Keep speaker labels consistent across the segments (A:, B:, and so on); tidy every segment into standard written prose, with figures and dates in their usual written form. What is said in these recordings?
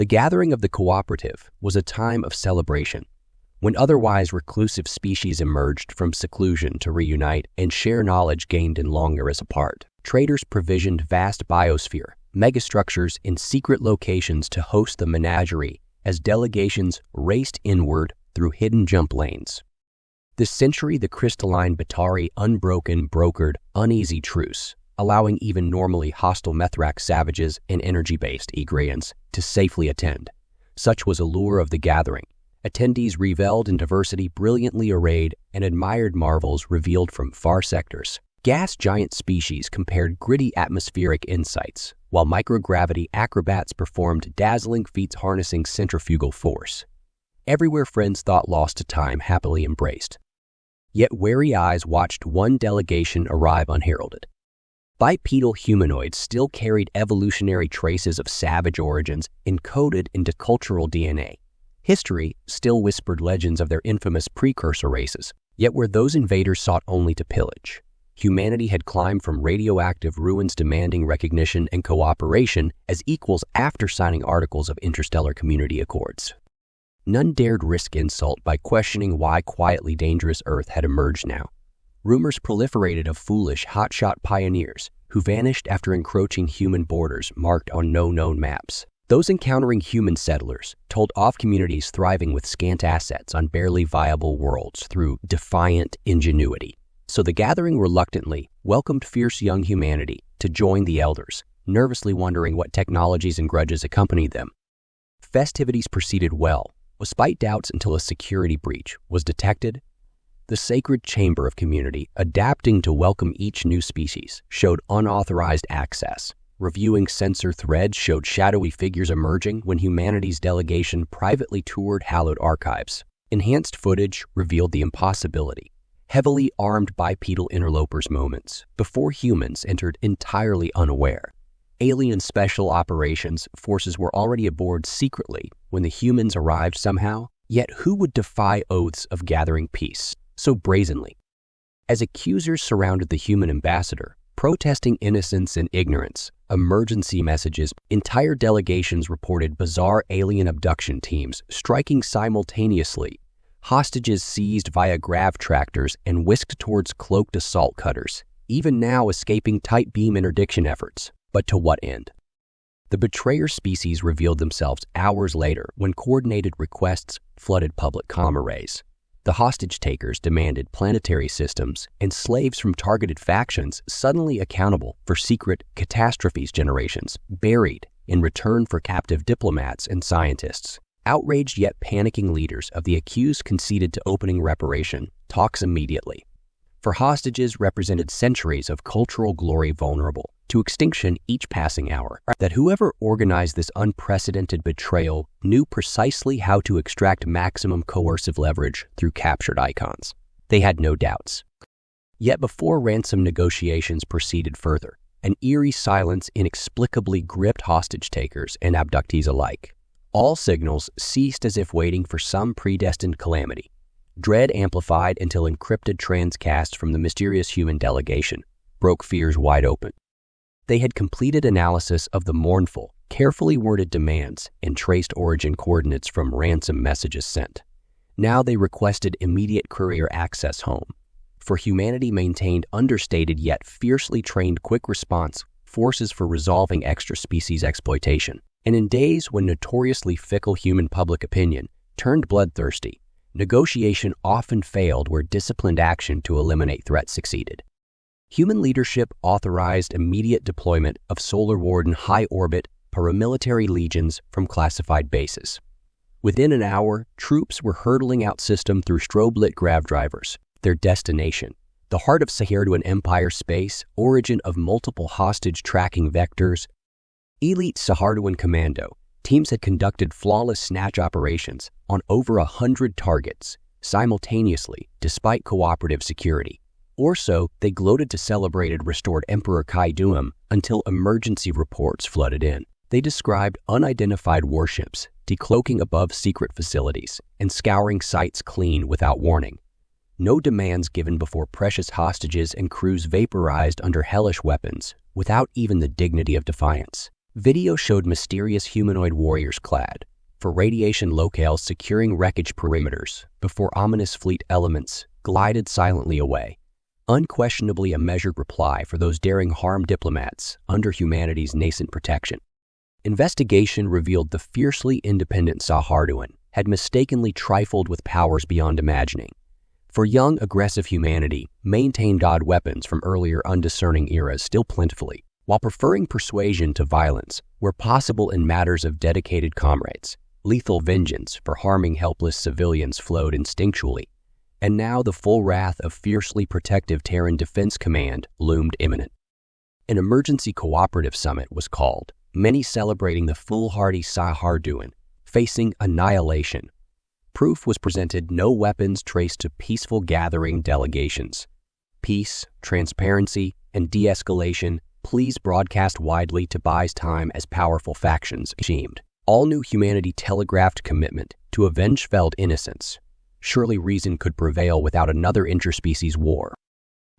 A: The gathering of the cooperative was a time of celebration, when otherwise reclusive species emerged from seclusion to reunite and share knowledge gained in long eras apart. Traders provisioned vast biosphere, megastructures in secret locations to host the menagerie as delegations raced inward through hidden jump lanes. This century, the crystalline Batari unbroken brokered uneasy truce, allowing even normally hostile Methrak savages and energy-based Egreans to safely attend. Such was allure of the gathering. Attendees reveled in diversity brilliantly arrayed and admired marvels revealed from far sectors. Gas giant species compared gritty atmospheric insights, while microgravity acrobats performed dazzling feats harnessing centrifugal force. Everywhere friends thought lost to time happily embraced. Yet wary eyes watched one delegation arrive unheralded. Bipedal humanoids still carried evolutionary traces of savage origins encoded into cultural DNA. History still whispered legends of their infamous precursor races, yet where those invaders sought only to pillage, humanity had climbed from radioactive ruins demanding recognition and cooperation as equals after signing articles of interstellar community accords. None dared risk insult by questioning why quietly dangerous Earth had emerged now. Rumors proliferated of foolish, hotshot pioneers who vanished after encroaching human borders marked on no known maps. Those encountering human settlers told of communities thriving with scant assets on barely viable worlds through defiant ingenuity. So the gathering reluctantly welcomed fierce young humanity to join the elders, nervously wondering what technologies and grudges accompanied them. Festivities proceeded well, despite doubts until a security breach was detected. The sacred chamber of community, adapting to welcome each new species, showed unauthorized access. Reviewing sensor threads showed shadowy figures emerging when humanity's delegation privately toured hallowed archives. Enhanced footage revealed the impossibility. Heavily armed bipedal interlopers moments before humans entered entirely unaware. Alien special operations forces were already aboard secretly when the humans arrived somehow, yet who would defy oaths of gathering peace so brazenly? As accusers surrounded the human ambassador, protesting innocence and ignorance, emergency messages, entire delegations reported bizarre alien abduction teams striking simultaneously, hostages seized via grav tractors and whisked towards cloaked assault cutters, even now escaping tight beam interdiction efforts. But to what end? The betrayer species revealed themselves hours later when coordinated requests flooded public comm arrays. The hostage-takers demanded planetary systems and slaves from targeted factions suddenly accountable for secret catastrophes generations buried in return for captive diplomats and scientists. Outraged yet panicking leaders of the accused conceded to opening reparation talks immediately. For hostages represented centuries of cultural glory vulnerable to extinction each passing hour. That whoever organized this unprecedented betrayal knew precisely how to extract maximum coercive leverage through captured icons. They had no doubts. Yet before ransom negotiations proceeded further, an eerie silence inexplicably gripped hostage-takers and abductees alike. All signals ceased as if waiting for some predestined calamity. Dread amplified until encrypted transcasts from the mysterious human delegation broke fears wide open. They had completed analysis of the mournful, carefully worded demands and traced origin coordinates from ransom messages sent. Now they requested immediate courier access home. For humanity maintained understated yet fiercely trained quick response forces for resolving extra-species exploitation. And in days when notoriously fickle human public opinion turned bloodthirsty, negotiation often failed where disciplined action to eliminate threats succeeded. Human leadership authorized immediate deployment of Solar Warden high-orbit paramilitary legions from classified bases. Within an hour, troops were hurtling out system through strobe-lit grav drivers. Their destination, the heart of Saharduin Empire space, origin of multiple hostage tracking vectors. Elite Saharduin Commando teams had conducted flawless snatch operations on over 100 targets simultaneously despite cooperative security. Or so they gloated to celebrated restored Emperor Kaiduum until emergency reports flooded in. They described unidentified warships decloaking above secret facilities and scouring sites clean without warning. No demands given before precious hostages and crews vaporized under hellish weapons without even the dignity of defiance. Video showed mysterious humanoid warriors clad for radiation locales securing wreckage perimeters before ominous fleet elements glided silently away. Unquestionably a measured reply for those daring harm diplomats under humanity's nascent protection. Investigation revealed the fiercely independent Saharduin had mistakenly trifled with powers beyond imagining. For young, aggressive humanity, maintained odd weapons from earlier undiscerning eras still plentifully, while preferring persuasion to violence where possible in matters of dedicated comrades. Lethal vengeance for harming helpless civilians flowed instinctually, and now the full wrath of fiercely protective Terran Defense Command loomed imminent. An emergency cooperative summit was called, many celebrating the foolhardy Saharduin facing annihilation. Proof was presented, no weapons traced to peaceful gathering delegations. Peace, transparency, and de-escalation please broadcast widely to buys time as powerful factions ashamed. All new humanity telegraphed commitment to avenge felled innocence. Surely reason could prevail without another interspecies war.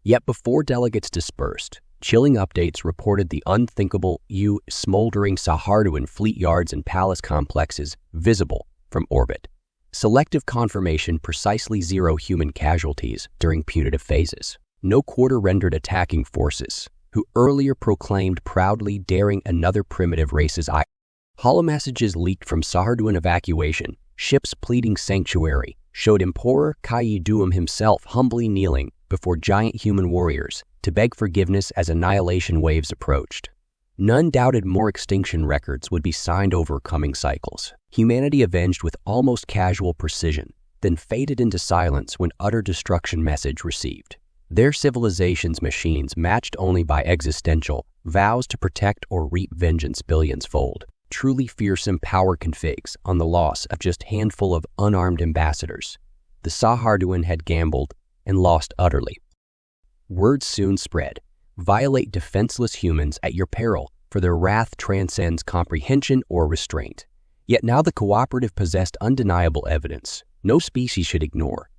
A: Yet before delegates dispersed, chilling updates reported the unthinkable smoldering Saharduin fleet yards and palace complexes visible from orbit. Selective confirmation precisely 0 human casualties during punitive phases. No quarter-rendered attacking forces, who earlier proclaimed proudly daring another primitive race's eye. Holomessages leaked from Saharduin evacuation, ships pleading sanctuary, showed Emperor Kaiduum himself humbly kneeling before giant human warriors to beg forgiveness as annihilation waves approached. None doubted more extinction records would be signed over coming cycles. Humanity avenged with almost casual precision, then faded into silence when utter destruction message received. Their civilization's machines matched only by existential vows to protect or reap vengeance billions-fold. Truly fearsome power configs on the loss of just handful of unarmed ambassadors. The Saharduin had gambled and lost utterly. Word soon spread. Violate defenseless humans at your peril, for their wrath transcends comprehension or restraint. Yet now the cooperative possessed undeniable evidence no species should ignore.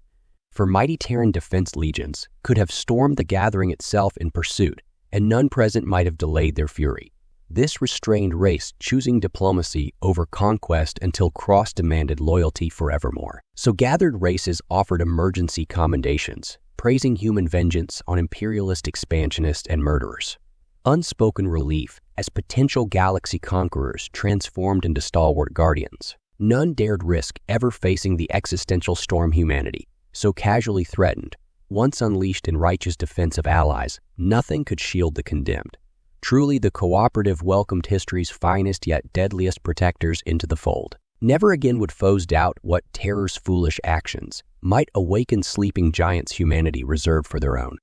A: For mighty Terran defense legions could have stormed the gathering itself in pursuit, and none present might have delayed their fury. This restrained race choosing diplomacy over conquest until Cross demanded loyalty forevermore. So gathered races offered emergency commendations, praising human vengeance on imperialist expansionists and murderers. Unspoken relief as potential galaxy conquerors transformed into stalwart guardians. None dared risk ever facing the existential storm humanity, so casually threatened. Once unleashed in righteous defense of allies, nothing could shield the condemned. Truly the cooperative welcomed history's finest yet deadliest protectors into the fold. Never again would foes doubt what terror's foolish actions might awaken sleeping giants humanity reserved for their own.